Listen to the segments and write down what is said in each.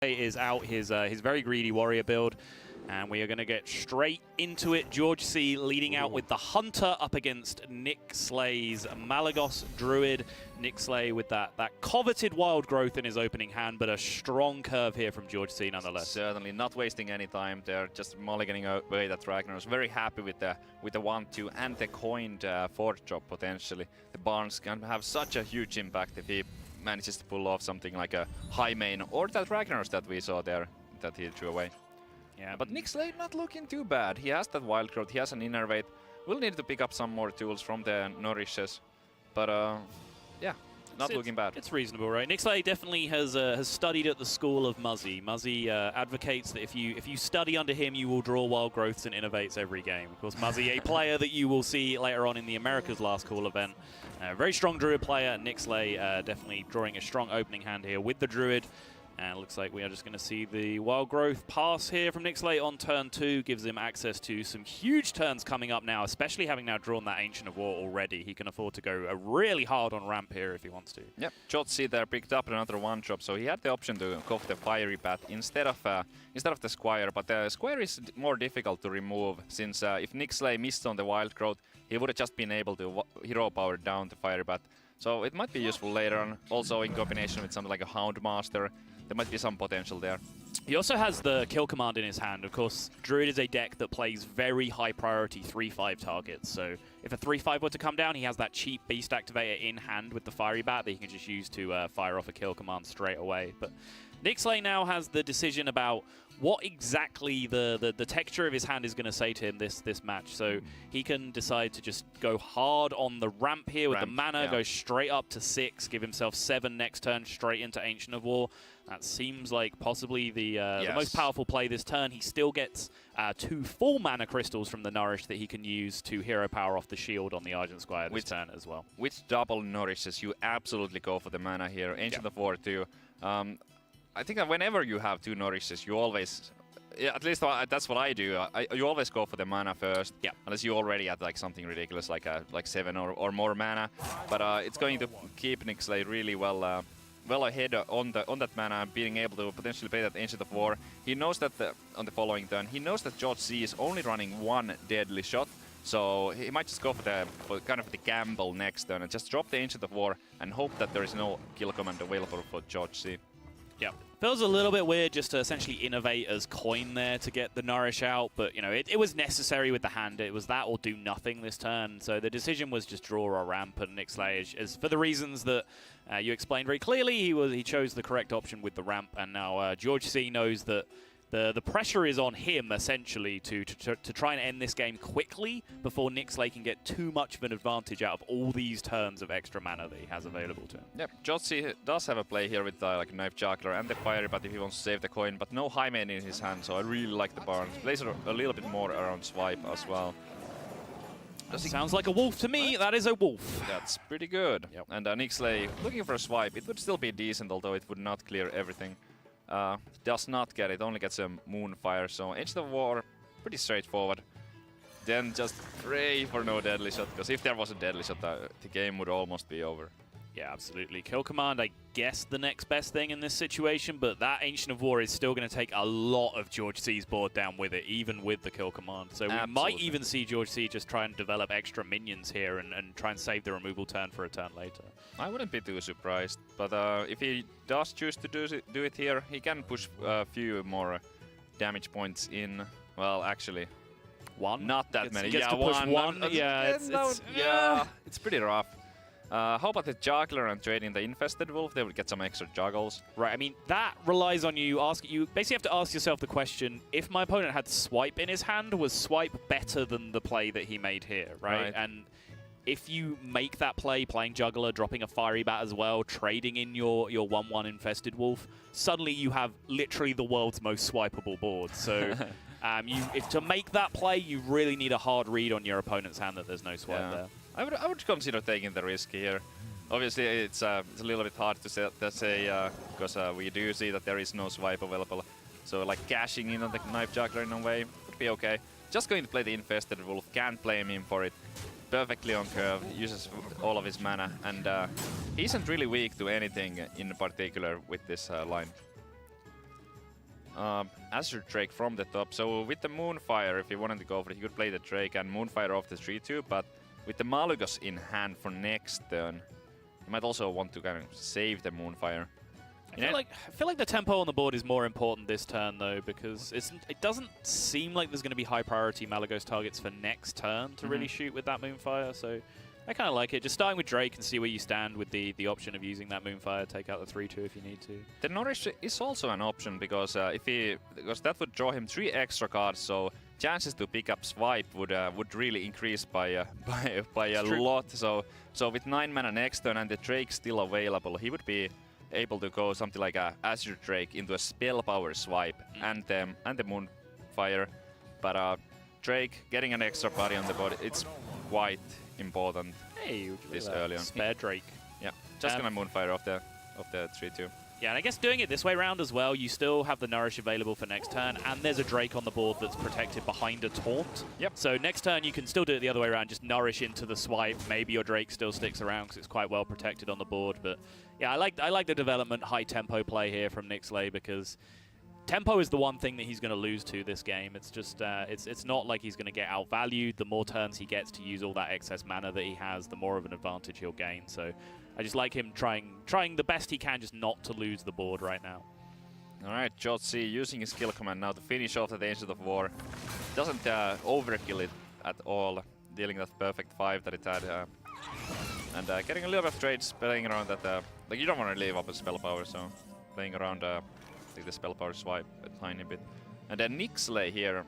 is out his very greedy warrior build, and we are going to get straight into it. GeorgeC leading out with the Hunter up against Nickslay's Malygos Druid. Nicslay with that coveted wild growth in his opening hand, but a strong curve here from GeorgeC nonetheless. Certainly not wasting any time there, just mulliganing away that Ragnar. Was very happy with the 1-2 and the coined 4th drop potentially. The Barnes can have such a huge impact if he manages to pull off something like a high main or that Ragnar's that we saw there that he threw away. Yeah, but Nicslay not looking too bad. He has that wild growth, he has an innervate. We'll need to pick up some more tools from the nourishes, but yeah, not looking bad. It's reasonable, right? Nicslay definitely has studied at the school of Muzzy. Muzzy advocates that if you study under him, you will draw wild growths and innovates every game. Of course, Muzzy, a player that you will see later on in the America's Last Call event. Very strong Druid player. Nicslay definitely drawing a strong opening hand here with the Druid. And it looks like we are just going to see the wild growth pass here from Nicslay on turn 2. Gives him access to some huge turns coming up now, especially having now drawn that Ancient of War already. He can afford to go really hard on ramp here if he wants to. Yep, GeorgeC there picked up another 1-drop, so he had the option to go for the Fiery Bat instead of the Squire. But the Squire is more difficult to remove, since if Nicslay missed on the wild growth, he would have just been able to hero power down the Fiery Bat. So it might be useful later on, also in combination with something like a Houndmaster. There might be some potential there. He also has the kill command in his hand. Of course, Druid is a deck that plays very high priority 3-5 targets. So if a 3-5 were to come down, he has that cheap beast activator in hand with the Fiery Bat that he can just use to fire off a kill command straight away. But Nicslay now has the decision about what exactly the texture of his hand is going to say to him this match. So he can decide to just go hard on the ramp here with the mana, go straight up to 6, give himself 7 next turn straight into Ancient of War. That seems like possibly the most powerful play this turn. He still gets 2 full mana crystals from the Nourish that he can use to hero power off the shield on the Argent Squire this turn as well. With double Nourishes, you absolutely go for the mana here. Ancient of War too. I think that whenever you have 2 Nourishes, you always, at least that's what I do. You always go for the mana first, unless you already had like something ridiculous like 7 or more mana. But it's going to keep Nicslay really well ahead on that mana, being able to potentially play that Ancient of War. He knows that on the following turn, he knows that GeorgeC is only running 1 deadly shot. So he might just go for the gamble next turn and just drop the Ancient of War and hope that there is no kill command available for GeorgeC. Yeah, feels a little bit weird just to essentially innovate as coin there to get the Nourish out, but you know it was necessary with the hand. It was that or do nothing this turn. So the decision was just draw a ramp, and Nicslay is for the reasons that you explained very clearly. He chose the correct option with the ramp, and now GeorgeC knows that the pressure is on him essentially to try and end this game quickly before Nicslay can get too much of an advantage out of all these turns of extra mana that he has available to him. Yep, GeorgeC does have a play here with like Knife Juggler and the Fire, but if he wants to save the coin, but no high main in his hand, so I really like the Barnes. Plays a little bit more around swipe as well. Sounds like a wolf to me. That is a wolf. That's pretty good. Yep. And Nicslay looking for a swipe. It would still be decent, although it would not clear everything. Does not get it, only gets a Moonfire, so Ancient of War, pretty straightforward. Then just pray for no deadly shot, because if there was a deadly shot, the game would almost be over. Yeah, absolutely. Kill command, I guess, the next best thing in this situation, but that Ancient of War is still going to take a lot of GeorgeC's board down with it, even with the kill command. So we might even see GeorgeC just try and develop extra minions here and try and save the removal turn for a turn later. I wouldn't be too surprised, but if he does choose to do it here, he can push a few more damage points in. Well, actually, not that many. He gets to push one. It's pretty rough. How about the Juggler and trading the Infested Wolf? They would get some extra juggles. Right, I mean, that relies on you basically have to ask yourself the question, if my opponent had Swipe in his hand, was Swipe better than the play that he made here, right? And if you make that play, playing Juggler, dropping a Fiery Bat as well, trading in your 1-1 Infested Wolf, suddenly you have literally the world's most swipeable board. So if to make that play, you really need a hard read on your opponent's hand that there's no swipe there. I would consider taking the risk here. Obviously, it's a little bit hard to say because we do see that there is no swipe available. So like cashing in on the Knife Juggler in a way would be okay. Just going to play the Infested Wolf, can't blame him for it. Perfectly on curve, uses all of his mana, and he isn't really weak to anything in particular with this line. Azure Drake from the top. So with the Moonfire, if he wanted to go for it, he could play the Drake and Moonfire off the 3-2, but with the Malygos in hand for next turn, he might also want to kind of save the Moonfire. I feel like the tempo on the board is more important this turn, though, because it doesn't seem like there's going to be high priority Malygos targets for next turn to really shoot with that Moonfire, so I kind of like it. Just starting with Drake and see where you stand with the option of using that Moonfire, take out the 3-2 if you need to. The Nourish is also an option, because because that would draw him 3 extra cards, so chances to pick up Swipe would really increase by a lot. So with 9 mana next turn and the Drake still available, he would be able to go something like a Azure Drake into a spell power Swipe and the Moonfire. But Drake getting an extra body on the board, it's quite important. Hey, this early on. Spare Drake. Yeah, just gonna Moonfire off the 3-2. Yeah, and I guess doing it this way round as well, you still have the Nourish available for next turn, and there's a Drake on the board that's protected behind a Taunt. Yep. So next turn you can still do it the other way around, just Nourish into the Swipe. Maybe your Drake still sticks around because it's quite well protected on the board. But yeah, I like the development high tempo play here from Nicslay, because tempo is the one thing that he's going to lose to this game. It's just it's not like he's going to get outvalued. The more turns he gets to use all that excess mana that he has, the more of an advantage he'll gain. So I just like him trying the best he can just not to lose the board right now. All right, GeorgeC's using his skill command now to finish off the Ancient of War. Doesn't overkill it at all, dealing that perfect 5 that it had. And getting a little bit of trades, playing around that. Like, you don't want to leave up a spell power, so playing around the spell power Swipe a tiny bit. And then Nicslay here.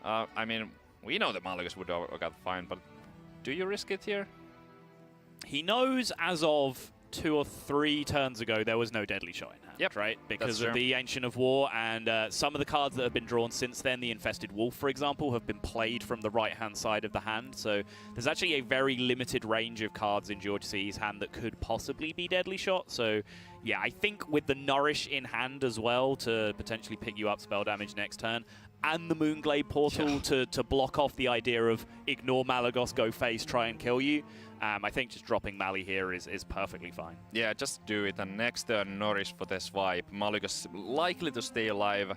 I mean, we know the Malygos would have got fine, but do you risk it here? He knows as of 2 or 3 turns ago there was no Deadly Shot in hand, yep, right? Because of the Ancient of War, and some of the cards that have been drawn since then, the Infested Wolf, for example, have been played from the right-hand side of the hand. So there's actually a very limited range of cards in GeorgeC's hand that could possibly be Deadly Shot. So yeah, I think with the Nourish in hand as well to potentially pick you up spell damage next turn, and the Moonglade Portal to block off the idea of ignore Malygos, go face, try and kill you. I think just dropping Mally here is perfectly fine. Yeah, just do it. And next turn, Nourish for the Swipe. Malygos likely to stay alive.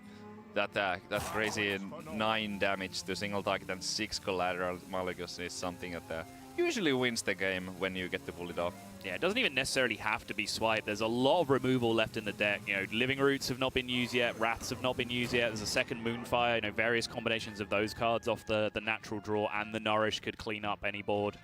That crazy 9 damage to single target and 6 collateral Malygos is something that usually wins the game when you get to pull it off. Yeah, it doesn't even necessarily have to be Swipe. There's a lot of removal left in the deck. You know, Living Roots have not been used yet. Wraths have not been used yet. There's a second Moonfire. You know, various combinations of those cards off the natural draw, and the Nourish could clean up any board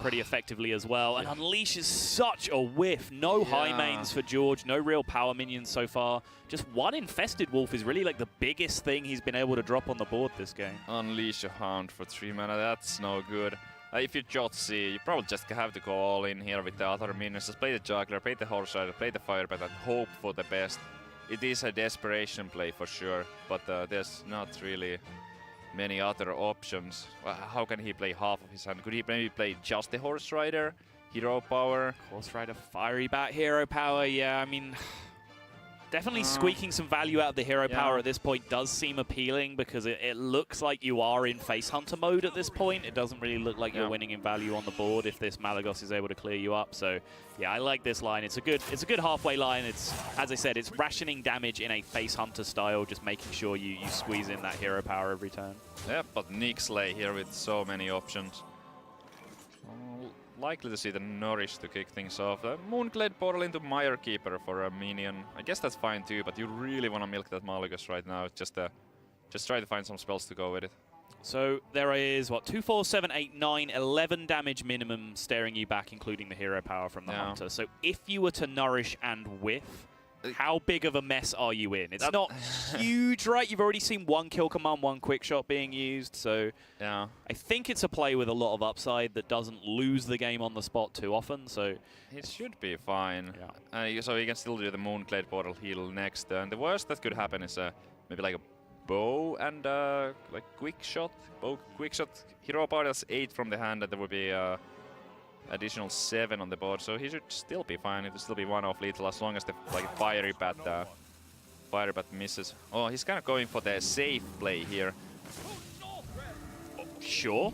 pretty effectively as well. And Unleash is such a whiff. No high mains for George. No real power minions so far. Just one Infested Wolf is really like the biggest thing he's been able to drop on the board this game. Unleash a Hound for 3 mana. That's no good. If you're GeorgeC, you probably just have to go all in here with the other minions. Just play the Juggler, play the Horse Rider, play the Firebat, and hope for the best. It is a desperation play for sure, but there's not really many other options. How can he play half of his hand? Could he maybe play just the Horse Rider, Hero Power? Horse Rider, Fiery Bat, Hero Power, yeah, I mean, definitely squeaking some value out of the Hero Power at this point does seem appealing, because it looks like you are in Face Hunter mode at this point. It doesn't really look like you're winning in value on the board if this Malygos is able to clear you up. So yeah, I like this line. It's a good halfway line. It's, as I said, it's rationing damage in a Face Hunter style, just making sure you squeeze in that Hero Power every turn. Yeah, but Nicslay here with so many options. Likely to see the Nourish to kick things off. Moonglade Portal into Mire Keeper for a minion. I guess that's fine too, but you really want to milk that Malygos right now. Just try to find some spells to go with it. So there is, what, 2, 4, 7, 8, 9, 11 damage minimum staring you back, including the Hero Power from the Hunter. So if you were to Nourish and whiff, how big of a mess are you in? It's not huge, right? You've already seen 1 kill command, 1 quick shot being used. So yeah, I think it's a play with a lot of upside that doesn't lose the game on the spot too often. So it should be fine. Yeah. So you can still do the Moonglade Portal heal next. And the worst that could happen is maybe like a bow and like quick shot. Bow, quick shot. Hero Power does 8 from the hand, and there would be additional 7 on the board, so he should still be fine. It will still be 1 off lethal as long as the Fiery Bat misses. Oh, he's kind of going for the safe play here. Sure.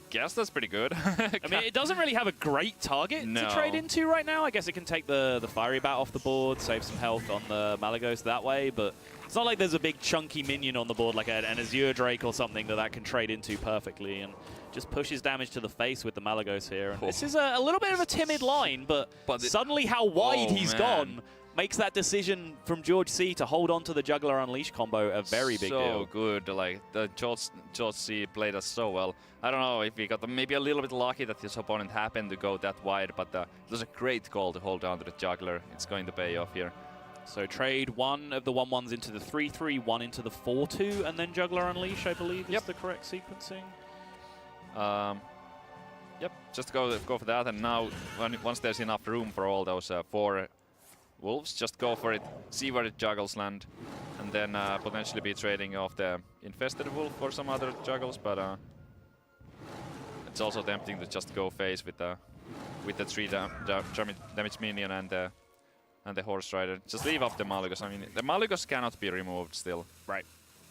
guess that's pretty good. I mean, it doesn't really have a great target to trade into right now. I guess it can take the Fiery Bat off the board, save some health on the Malygos that way, but it's not like there's a big chunky minion on the board like an Azure Drake or something that can trade into perfectly, and just pushes damage to the face with the Malygos here. And this is a little bit of a timid line, but suddenly how wide he's gone makes that decision from GeorgeC to hold on to the Juggler Unleash combo a very big deal. So good, like the GeorgeC played us so well. I don't know if he got maybe a little bit lucky that his opponent happened to go that wide, but it was a great call to hold on to the Juggler. It's going to pay off here. So trade one of the 1/1s into the 3/3, one into the 4/2, and then Juggler Unleash, I believe, is the correct sequencing. Yep, just go for that, and now once there's enough room for all those 4 wolves, just go for it, see where the juggles land, and then potentially be trading off the infested wolf for some other juggles, but it's also tempting to just go face with the 3 damage minion and the horse rider. Just leave off the Malygos. I mean, the Malygos cannot be removed still. Right.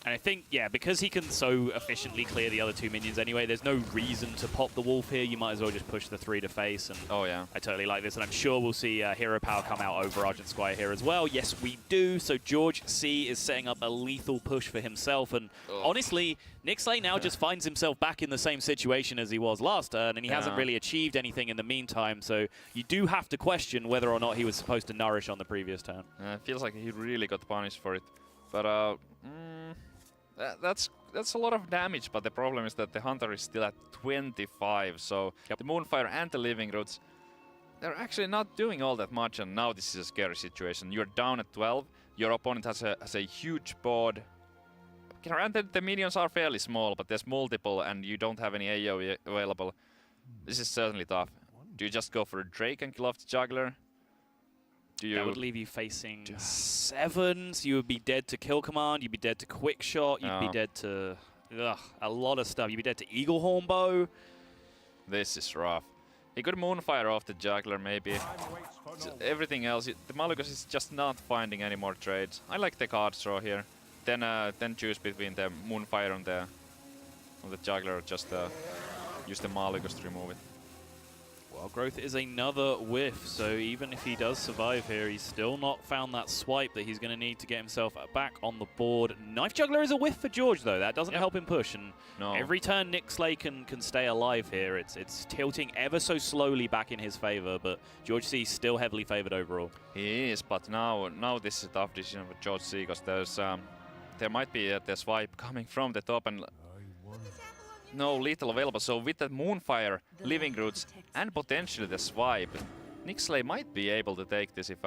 And I think, yeah, because he can so efficiently clear the other 2 minions anyway, there's no reason to pop the wolf here. You might as well just push the 3 to face. And oh, yeah. I totally like this. And I'm sure we'll see hero power come out over Argent Squire here as well. Yes, we do. So GeorgeC is setting up a lethal push for himself. And honestly, Nicslay now just finds himself back in the same situation as he was last turn. And he hasn't really achieved anything in the meantime. So you do have to question whether or not he was supposed to nourish on the previous turn. It feels like he really got punished for it. But that's a lot of damage, but the problem is that the Hunter is still at 25, so the Moonfire and the Living Roots, they're actually not doing all that much, and now this is a scary situation. You're down at 12, your opponent has a huge board. Granted, the minions are fairly small, but there's multiple, and you don't have any AoE available. This is certainly tough. Do you just go for a Drake and kill off the Juggler? That would leave you facing 7, so you would be dead to Kill Command, you'd be dead to Quick Shot, you'd be dead to a lot of stuff. You'd be dead to Eaglehorn Bow. This is rough. He could Moonfire off the Juggler maybe. Everything else, the Malygos is just not finding any more trades. I like the card draw here. Then choose between the Moonfire on the Juggler, or just use the Malygos to remove it. Well, Growth is another whiff, so even if he does survive here, he's still not found that swipe that he's going to need to get himself back on the board. Knife Juggler is a whiff for George, though. That doesn't help him push, and every turn Nicslay can stay alive here. It's tilting ever so slowly back in his favor, but GeorgeC is still heavily favored overall. He is, but now this is a tough decision for GeorgeC, because there might be the swipe coming from the top, and no lethal available, so with the Moonfire, Living Roots, and potentially the swipe, Nicslay might be able to take this if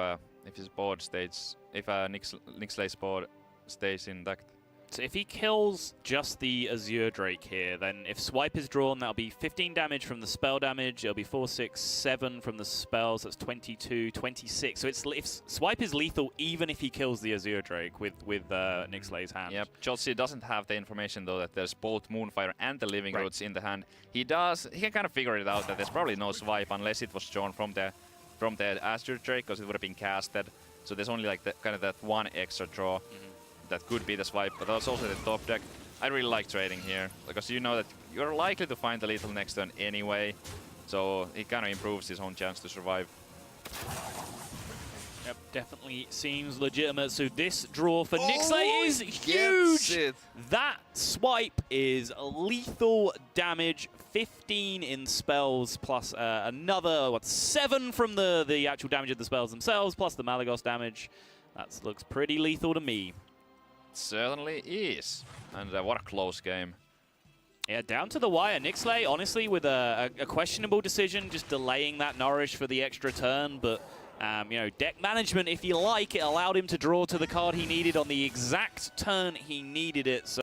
his board stays, if Nixlay's board stays intact. So if he kills just the Azure Drake here, then if swipe is drawn, that'll be 15 damage from the spell damage, it'll be 4, 6, 7 from the spells, that's 22, 26. So if swipe is lethal even if he kills the Azure Drake with Nixlay's hand. Yep, GeorgeC doesn't have the information though that there's both Moonfire and the Living Roots in the hand. He can kind of figure it out that there's probably no swipe unless it was drawn from the Azure Drake, because it would have been casted. So there's only like that one extra draw. That could be the swipe, but that's also the top deck. I really like trading here, because you know that you're likely to find the lethal next turn anyway, so it kind of improves his own chance to survive. Yep, definitely seems legitimate. So this draw for Nicslay is huge! That swipe is lethal damage, 15 in spells, plus another, 7 from the actual damage of the spells themselves, plus the Malygos damage. That looks pretty lethal to me. Certainly is. And what a close game. Yeah, down to the wire. Nicslay, honestly, with a questionable decision, just delaying that Nourish for the extra turn. But, you know, deck management, if you like, it allowed him to draw to the card he needed on the exact turn he needed it. So